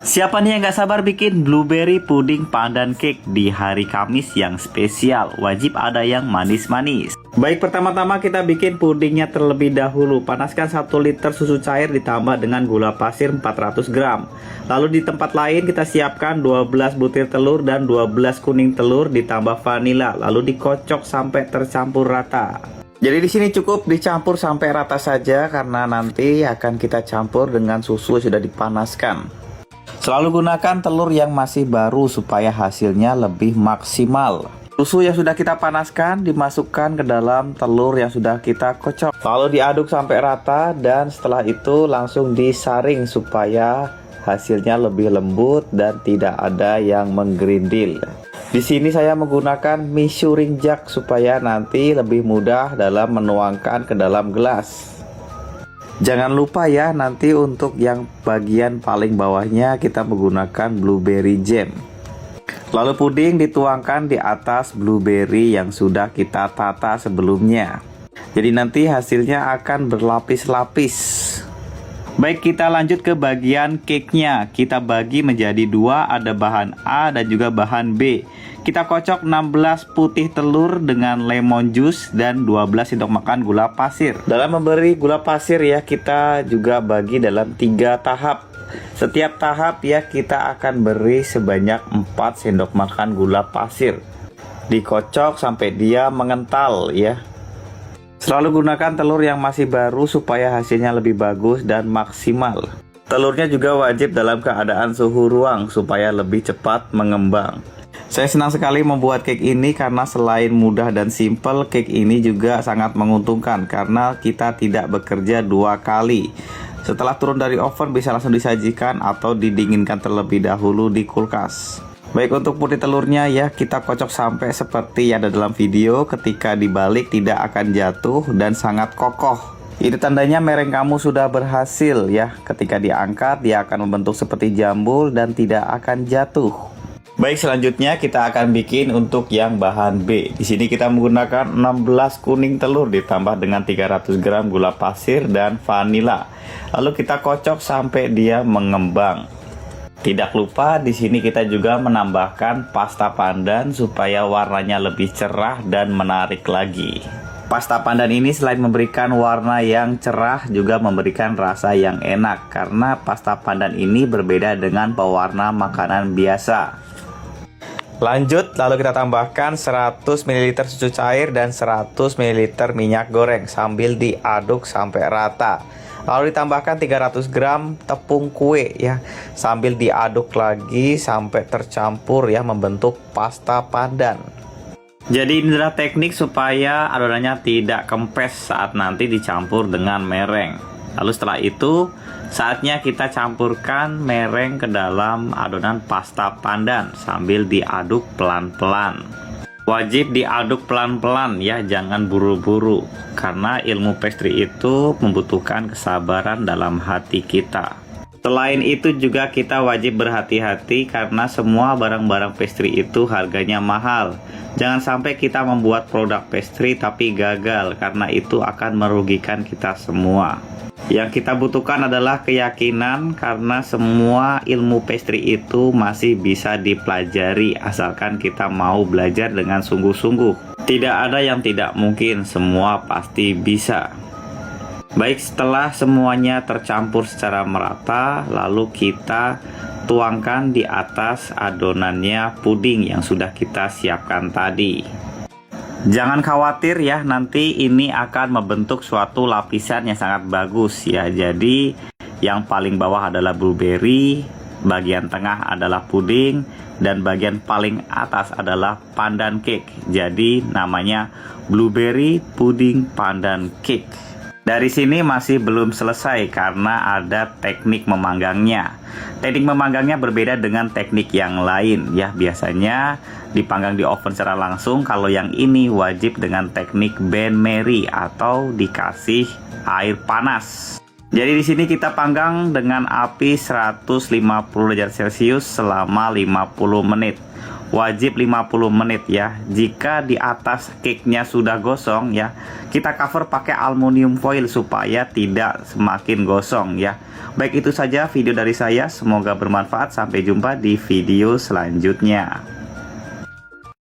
Siapa nih yang gak sabar bikin blueberry puding pandan cake di hari Kamis yang spesial? Wajib ada yang manis-manis. Baik, pertama-tama kita bikin pudingnya terlebih dahulu. Panaskan 1 liter susu cair ditambah dengan gula pasir 400 gram. Lalu di tempat lain kita siapkan 12 butir telur dan 12 kuning telur ditambah vanila. Lalu dikocok sampai tercampur rata. Jadi di sini cukup dicampur sampai rata saja karena nanti akan kita campur dengan susu yang sudah dipanaskan. Selalu gunakan telur yang masih baru supaya hasilnya lebih maksimal. Susu yang sudah kita panaskan dimasukkan ke dalam telur yang sudah kita kocok. Lalu diaduk sampai rata dan setelah itu langsung disaring supaya hasilnya lebih lembut dan tidak ada yang menggerindil. Di sini saya menggunakan measuring jug supaya nanti lebih mudah dalam menuangkan ke dalam gelas. Jangan lupa ya, nanti untuk yang bagian paling bawahnya kita menggunakan blueberry jam. Lalu puding dituangkan di atas blueberry yang sudah kita tata sebelumnya. Jadi nanti hasilnya akan berlapis-lapis. Baik, kita lanjut ke bagian cake-nya. Kita bagi menjadi 2, ada bahan A dan juga bahan B. Kita kocok 16 putih telur dengan lemon juice dan 12 sendok makan gula pasir. Dalam memberi gula pasir ya, kita juga bagi dalam 3 tahap. Setiap tahap ya kita akan beri sebanyak 4 sendok makan gula pasir. Dikocok sampai dia mengental ya. Selalu gunakan telur yang masih baru supaya hasilnya lebih bagus dan maksimal. Telurnya juga wajib dalam keadaan suhu ruang supaya lebih cepat mengembang. Saya senang sekali membuat cake ini karena selain mudah dan simple, cake ini juga sangat menguntungkan karena kita tidak bekerja 2 kali. Setelah turun dari oven bisa langsung disajikan atau didinginkan terlebih dahulu di kulkas. Baik, untuk putih telurnya ya kita kocok sampai seperti yang ada dalam video. Ketika dibalik tidak akan jatuh dan sangat kokoh. Itu tandanya mereng kamu sudah berhasil ya. Ketika diangkat dia akan membentuk seperti jambul dan tidak akan jatuh. Baik, selanjutnya kita akan bikin untuk yang bahan B. Di sini kita menggunakan 16 kuning telur ditambah dengan 300 gram gula pasir dan vanila. Lalu kita kocok sampai dia mengembang. Tidak lupa di sini kita juga menambahkan pasta pandan supaya warnanya lebih cerah dan menarik lagi. Pasta pandan ini selain memberikan warna yang cerah juga memberikan rasa yang enak karena pasta pandan ini berbeda dengan pewarna makanan biasa. Lanjut, lalu kita tambahkan 100 ml susu cair dan 100 ml minyak goreng sambil diaduk sampai rata. Lalu ditambahkan 300 gram tepung kue ya, sambil diaduk lagi sampai tercampur ya membentuk pasta pandan. Jadi ini adalah teknik supaya adonannya tidak kempes saat nanti dicampur dengan mereng. Lalu setelah itu saatnya kita campurkan mereng ke dalam adonan pasta pandan sambil diaduk pelan-pelan. Wajib diaduk pelan-pelan ya, jangan buru-buru karena ilmu pastry itu membutuhkan kesabaran dalam hati kita. Selain itu juga kita wajib berhati-hati karena semua barang-barang pastry itu harganya mahal. Jangan sampai kita membuat produk pastry tapi gagal karena itu akan merugikan kita semua. Yang kita butuhkan adalah keyakinan karena semua ilmu pastry itu masih bisa dipelajari asalkan kita mau belajar dengan sungguh-sungguh. Tidak ada yang tidak mungkin, semua pasti bisa. Baik, setelah semuanya tercampur secara merata, lalu kita tuangkan di atas adonannya puding yang sudah kita siapkan tadi. Jangan khawatir ya, nanti ini akan membentuk suatu lapisan yang sangat bagus ya. Jadi yang paling bawah adalah blueberry, bagian tengah adalah puding, dan bagian paling atas adalah pandan cake. Jadi namanya blueberry puding pandan cake. Dari sini masih belum selesai karena ada teknik memanggangnya. Teknik memanggangnya berbeda dengan teknik yang lain ya. Biasanya dipanggang di oven secara langsung. Kalau yang ini wajib dengan teknik bain marie atau dikasih air panas. Jadi di sini kita panggang dengan api 150 derajat Celcius selama 50 menit. Wajib 50 menit ya. Jika di atas cake-nya sudah gosong ya, kita cover pakai aluminium foil supaya tidak semakin gosong ya. Baik, itu saja video dari saya, semoga bermanfaat. Sampai jumpa di video selanjutnya.